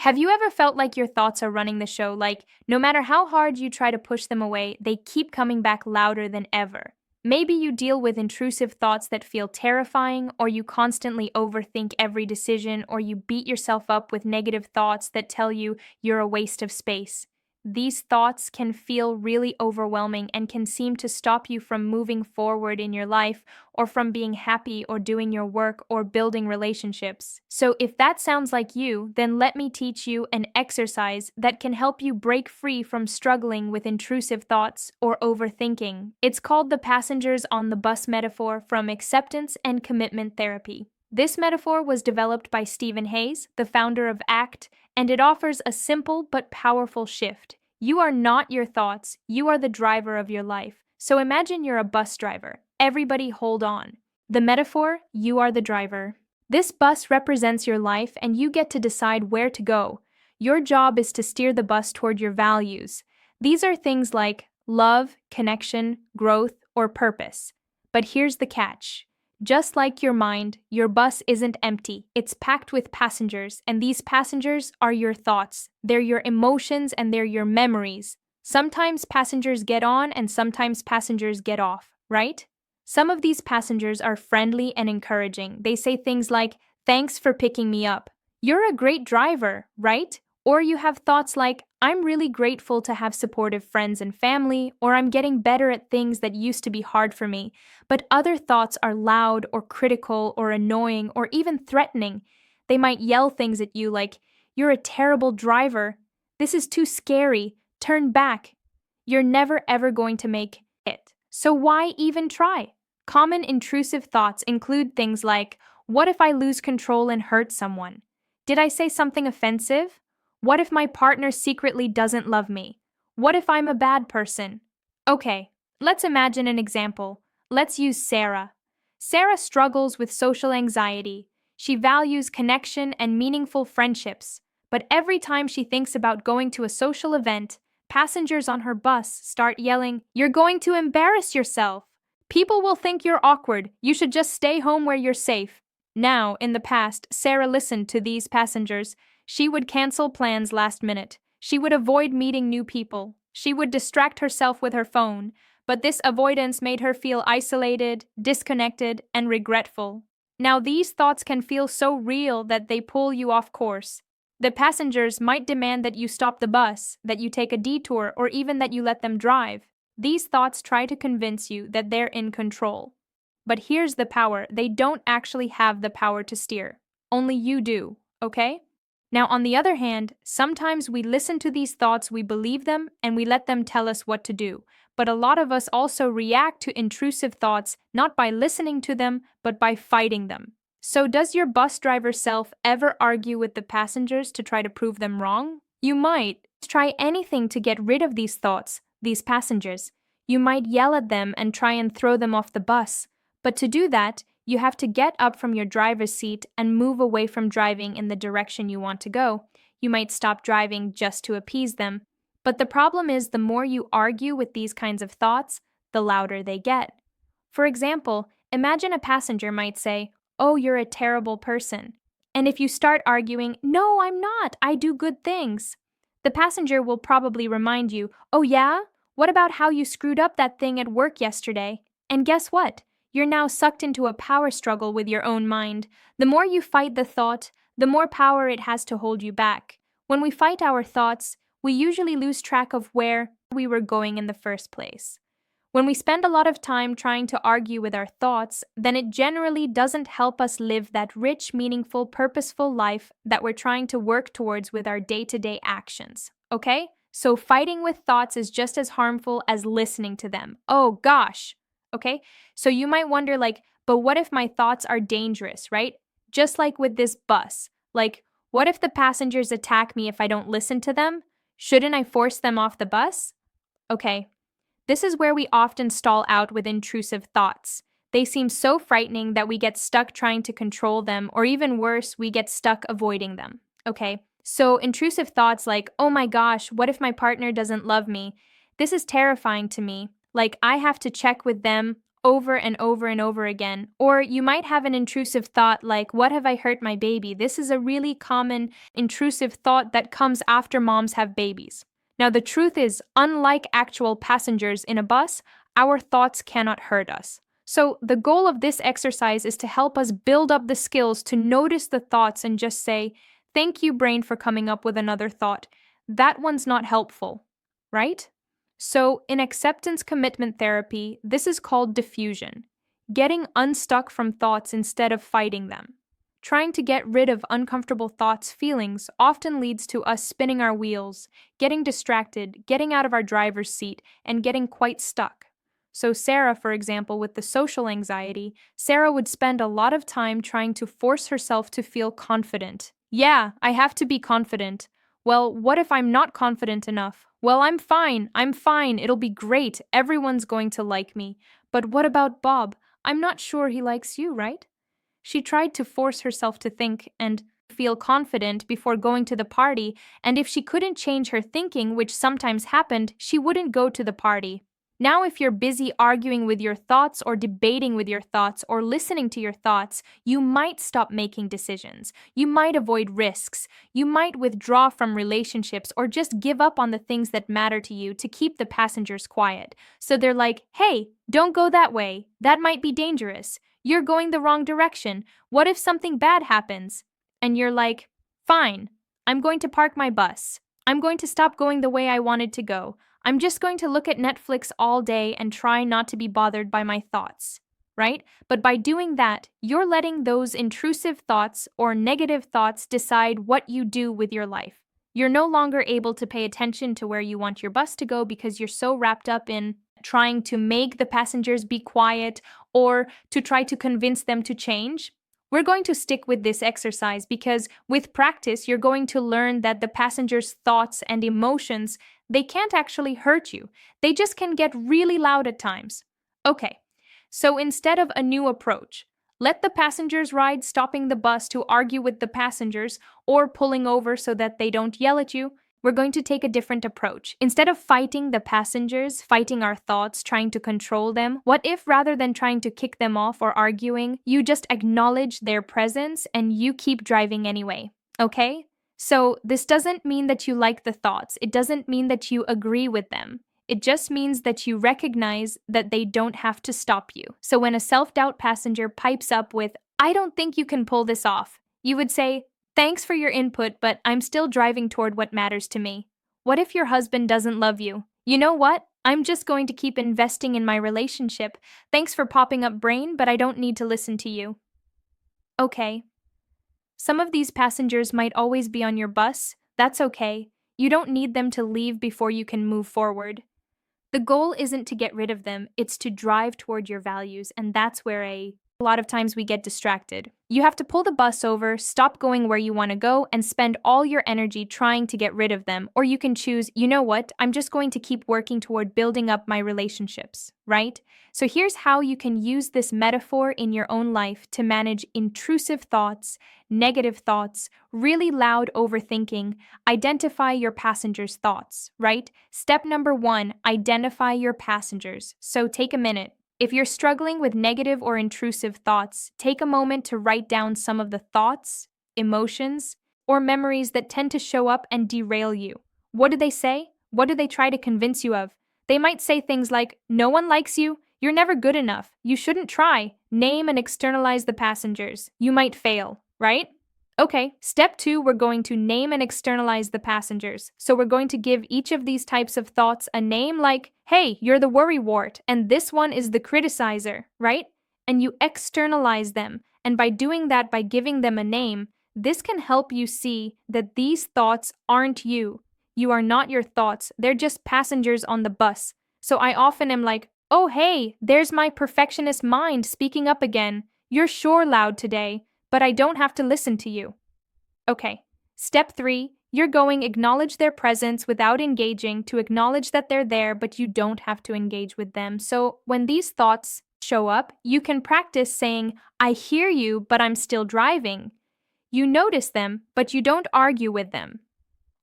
Have you ever felt like your thoughts are running the show? Like, no matter how hard you try to push them away, they keep coming back louder than ever. Maybe you deal with intrusive thoughts that feel terrifying, or you constantly overthink every decision, or you beat yourself up with negative thoughts that tell you you're a waste of space. These thoughts can feel really overwhelming and can seem to stop you from moving forward in your life or from being happy or doing your work or building relationships. So, if that sounds like you, then let me teach you an exercise that can help you break free from struggling with intrusive thoughts or overthinking. It's called the passengers on the bus metaphor from acceptance and commitment therapy. This metaphor was developed by Stephen Hayes, the founder of ACT, and it offers a simple but powerful shift. You are not your thoughts, you are the driver of your life. So imagine you're a bus driver. Everybody hold on. The metaphor, you are the driver. This bus represents your life and you get to decide where to go. Your job is to steer the bus toward your values. These are things like love, connection, growth, or purpose. But here's the catch. Just like your mind, your bus isn't empty. It's packed with passengers, and these passengers are your thoughts. They're your emotions and they're your memories. Sometimes passengers get on and sometimes passengers get off, right? Some of these passengers are friendly and encouraging. They say things like, "Thanks for picking me up. You're a great driver," right? Or you have thoughts like, "I'm really grateful to have supportive friends and family," or "I'm getting better at things that used to be hard for me." But other thoughts are loud or critical or annoying or even threatening. They might yell things at you like, "You're a terrible driver. This is too scary. Turn back. You're never ever going to make it. So why even try?" Common intrusive thoughts include things like, "What if I lose control and hurt someone? Did I say something offensive? What if my partner secretly doesn't love me? What if I'm a bad person?" Okay, let's imagine an example. Let's use Sarah. Sarah struggles with social anxiety. She values connection and meaningful friendships, but every time she thinks about going to a social event, passengers on her bus start yelling, "You're going to embarrass yourself. People will think you're awkward. You should just stay home where you're safe." Now, in the past, Sarah listened to these passengers. She would cancel plans last minute. She would avoid meeting new people. She would distract herself with her phone. But this avoidance made her feel isolated, disconnected, and regretful. Now, these thoughts can feel so real that they pull you off course. The passengers might demand that you stop the bus, that you take a detour, or even that you let them drive. These thoughts try to convince you that they're in control. But here's the power: they don't actually have the power to steer. Only you do, okay? Now, on the other hand, sometimes we listen to these thoughts, we believe them, and we let them tell us what to do. But a lot of us also react to intrusive thoughts not by listening to them, but by fighting them. So, does your bus driver self ever argue with the passengers to try to prove them wrong? You might try anything to get rid of these thoughts, these passengers. You might yell at them and try and throw them off the bus. But to do that, you have to get up from your driver's seat and move away from driving in the direction you want to go. You might stop driving just to appease them. But the problem is, the more you argue with these kinds of thoughts, the louder they get. For example, imagine a passenger might say, "Oh, you're a terrible person." And if you start arguing, "No, I'm not, I do good things," the passenger will probably remind you, "Oh yeah? What about how you screwed up that thing at work yesterday?" And guess what? You're now sucked into a power struggle with your own mind. The more you fight the thought, the more power it has to hold you back. When we fight our thoughts, we usually lose track of where we were going in the first place. When we spend a lot of time trying to argue with our thoughts, then it generally doesn't help us live that rich, meaningful, purposeful life that we're trying to work towards with our day-to-day actions. Okay? So fighting with thoughts is just as harmful as listening to them. Oh gosh! Okay? So you might wonder, like, but what if my thoughts are dangerous, right? Just like with this bus. Like, what if the passengers attack me if I don't listen to them? Shouldn't I force them off the bus? Okay, this is where we often stall out with intrusive thoughts. They seem so frightening that we get stuck trying to control them, or even worse, we get stuck avoiding them. Okay, so intrusive thoughts like, "Oh my gosh, what if my partner doesn't love me?" This is terrifying to me. Like, I have to check with them over and over and over again. Or you might have an intrusive thought like, what have I hurt my baby? This is a really common intrusive thought that comes after moms have babies. Now, the truth is, unlike actual passengers in a bus, our thoughts cannot hurt us. So, the goal of this exercise is to help us build up the skills to notice the thoughts and just say, thank you, brain, for coming up with another thought. That one's not helpful, right? So, in acceptance commitment therapy, this is called diffusion, getting unstuck from thoughts instead of fighting them. Trying to get rid of uncomfortable thoughts, feelings often leads to us spinning our wheels, getting distracted, getting out of our driver's seat, and getting quite stuck. So, Sarah, for example, with the social anxiety, Sarah would spend a lot of time trying to force herself to feel confident. Yeah, I have to be confident. Well, what if I'm not confident enough? Well, I'm fine, it'll be great, everyone's going to like me. But what about Bob? I'm not sure he likes you, right? She tried to force herself to think and feel confident before going to the party, and if she couldn't change her thinking, which sometimes happened, she wouldn't go to the party. Now, if you're busy arguing with your thoughts or debating with your thoughts or listening to your thoughts, you might stop making decisions. You might avoid risks. You might withdraw from relationships or just give up on the things that matter to you to keep the passengers quiet. So they're like, hey, don't go that way. That might be dangerous. You're going the wrong direction. What if something bad happens? And you're like, fine, I'm going to park my bus. I'm going to stop going the way I wanted to go. I'm just going to look at Netflix all day and try not to be bothered by my thoughts, right? But by doing that, you're letting those intrusive thoughts or negative thoughts decide what you do with your life. You're no longer able to pay attention to where you want your bus to go because you're so wrapped up in trying to make the passengers be quiet or to try to convince them to change. We're going to stick with this exercise because with practice, you're going to learn that the passengers' thoughts and emotions, they can't actually hurt you. They just can get really loud at times. Okay, so instead of a new approach, let the passengers ride, stopping the bus to argue with the passengers or pulling over so that they don't yell at you. We're going to take a different approach. Instead of fighting the passengers, fighting our thoughts, trying to control them, what if rather than trying to kick them off or arguing, you just acknowledge their presence and you keep driving anyway, okay? So this doesn't mean that you like the thoughts. It doesn't mean that you agree with them. It just means that you recognize that they don't have to stop you. So when a self-doubt passenger pipes up with, I don't think you can pull this off, you would say, thanks for your input, but I'm still driving toward what matters to me. What if your husband doesn't love you? You know what? I'm just going to keep investing in my relationship. Thanks for popping up, brain, but I don't need to listen to you. Okay. Some of these passengers might always be on your bus. That's okay. You don't need them to leave before you can move forward. The goal isn't to get rid of them, it's to drive toward your values, and that's where a lot of times we get distracted. You have to pull the bus over, stop going where you want to go, and spend all your energy trying to get rid of them. Or you can choose, you know what, I'm just going to keep working toward building up my relationships, right? So here's how you can use this metaphor in your own life to manage intrusive thoughts, negative thoughts, really loud overthinking. Identify your passengers' thoughts, right? Step number 1, identify your passengers. So take a minute. If you're struggling with negative or intrusive thoughts, take a moment to write down some of the thoughts, emotions, or memories that tend to show up and derail you. What do they say? What do they try to convince you of? They might say things like, no one likes you, you're never good enough, you shouldn't try, name and externalize the passengers, you might fail, right? Okay, step 2, we're going to name and externalize the passengers. So we're going to give each of these types of thoughts a name like, hey, you're the worrywart, and this one is the criticizer, right? And you externalize them. And by doing that, by giving them a name, this can help you see that these thoughts aren't you. You are not your thoughts. They're just passengers on the bus. So I often am like, oh, hey, there's my perfectionist mind speaking up again. You're sure loud today, but I don't have to listen to you. Okay, step 3, you're going acknowledge their presence without engaging to acknowledge that they're there, but you don't have to engage with them. So when these thoughts show up, you can practice saying, I hear you, but I'm still driving. You notice them, but you don't argue with them.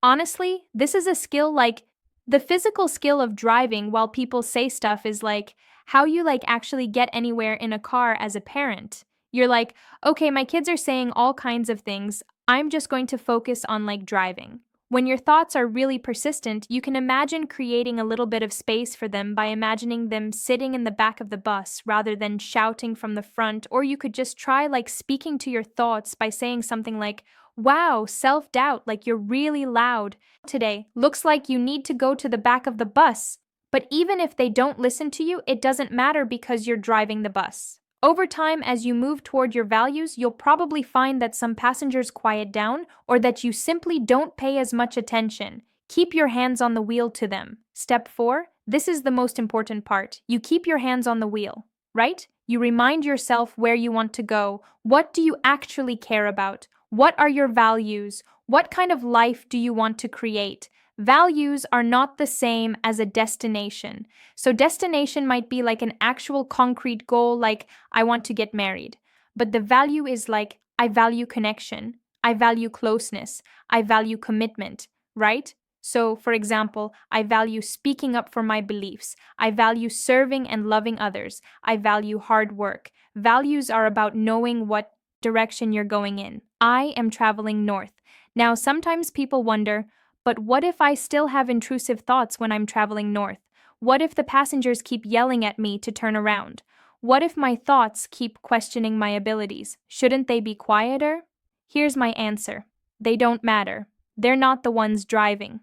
Honestly, this is a skill like the physical skill of driving while people say stuff is like how you actually get anywhere in a car as a parent. You're like, okay, my kids are saying all kinds of things. I'm just going to focus on driving. When your thoughts are really persistent, you can imagine creating a little bit of space for them by imagining them sitting in the back of the bus rather than shouting from the front, or you could just try speaking to your thoughts by saying something like, wow, self-doubt, like you're really loud today. Looks like you need to go to the back of the bus. But even if they don't listen to you, it doesn't matter because you're driving the bus. Over time, as you move toward your values, you'll probably find that some passengers quiet down or that you simply don't pay as much attention. Keep your hands on the wheel to them. Step 4, this is the most important part. You keep your hands on the wheel, right? You remind yourself where you want to go. What do you actually care about? What are your values? What kind of life do you want to create? Values are not the same as a destination. So destination might be an actual concrete goal, like I want to get married. But the value is I value connection, I value closeness, I value commitment, right? So, for example, I value speaking up for my beliefs. I value serving and loving others. I value hard work. Values are about knowing what direction you're going in. I am traveling north. Now, sometimes people wonder, but what if I still have intrusive thoughts when I'm traveling north? What if the passengers keep yelling at me to turn around? What if my thoughts keep questioning my abilities? Shouldn't they be quieter? Here's my answer. They don't matter. They're not the ones driving.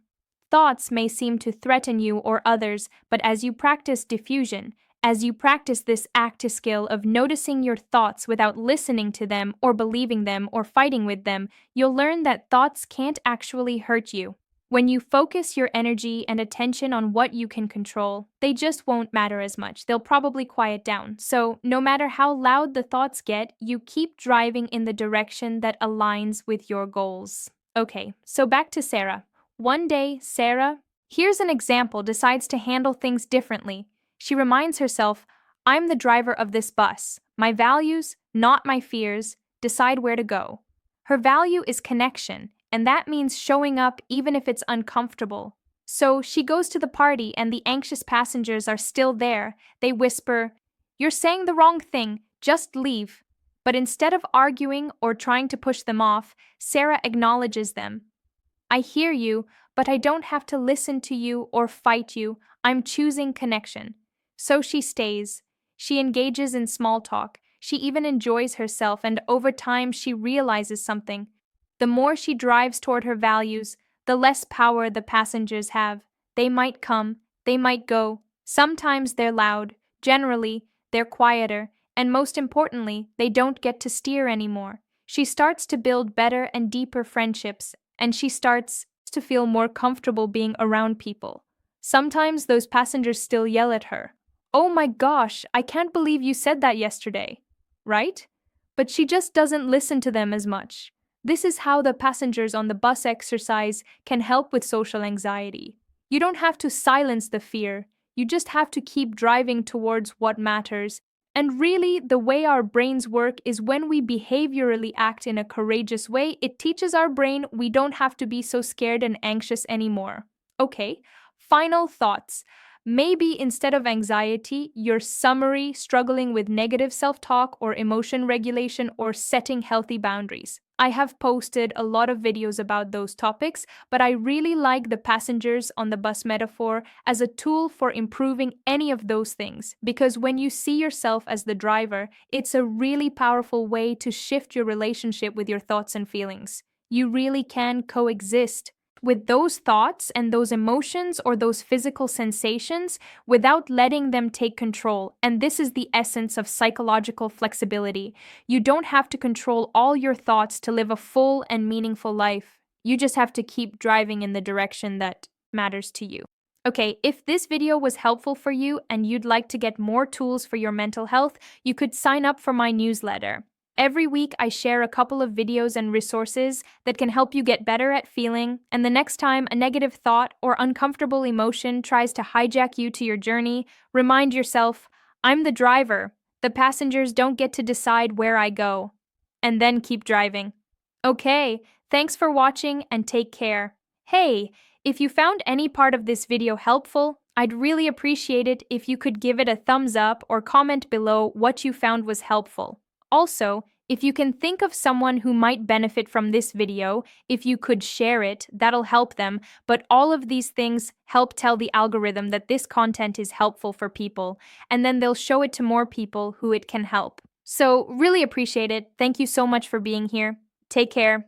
Thoughts may seem to threaten you or others, but as you practice diffusion, as you practice this active skill of noticing your thoughts without listening to them or believing them or fighting with them, you'll learn that thoughts can't actually hurt you. When you focus your energy and attention on what you can control, they just won't matter as much. They'll probably quiet down. So, no matter how loud the thoughts get, you keep driving in the direction that aligns with your goals. Okay, so back to Sarah. One day, Sarah, here's an example, decides to handle things differently. She reminds herself, I'm the driver of this bus. My values, not my fears, decide where to go. Her value is connection, and that means showing up even if it's uncomfortable. So she goes to the party, and the anxious passengers are still there. They whisper, you're saying the wrong thing, just leave. But instead of arguing or trying to push them off, Sarah acknowledges them. I hear you, but I don't have to listen to you or fight you. I'm choosing connection. So she stays. She engages in small talk. She even enjoys herself, and over time she realizes something. The more she drives toward her values, the less power the passengers have. They might come, they might go. Sometimes they're loud. Generally, they're quieter. And most importantly, they don't get to steer anymore. She starts to build better and deeper friendships, and she starts to feel more comfortable being around people. Sometimes those passengers still yell at her. Oh my gosh, I can't believe you said that yesterday. Right? But she just doesn't listen to them as much. This is how the passengers on the bus exercise can help with social anxiety. You don't have to silence the fear. You just have to keep driving towards what matters. And really, the way our brains work is when we behaviorally act in a courageous way, it teaches our brain we don't have to be so scared and anxious anymore. Okay, final thoughts. Maybe instead of anxiety, you're summary, struggling with negative self-talk or emotion regulation or setting healthy boundaries. I have posted a lot of videos about those topics, but I really like the passengers on the bus metaphor as a tool for improving any of those things, because when you see yourself as the driver, it's a really powerful way to shift your relationship with your thoughts and feelings. You really can coexist with those thoughts and those emotions or those physical sensations without letting them take control. And this is the essence of psychological flexibility. You don't have to control all your thoughts to live a full and meaningful life. You just have to keep driving in the direction that matters to you. Okay, if this video was helpful for you and you'd like to get more tools for your mental health, you could sign up for my newsletter. Every week, I share a couple of videos and resources that can help you get better at feeling, and the next time a negative thought or uncomfortable emotion tries to hijack you to your journey, remind yourself, I'm the driver. The passengers don't get to decide where I go. And then keep driving. Okay, thanks for watching and take care. Hey, if you found any part of this video helpful, I'd really appreciate it if you could give it a thumbs up or comment below what you found was helpful. Also, if you can think of someone who might benefit from this video, if you could share it, that'll help them. But all of these things help tell the algorithm that this content is helpful for people, and then they'll show it to more people who it can help. So, really appreciate it. Thank you so much for being here. Take care.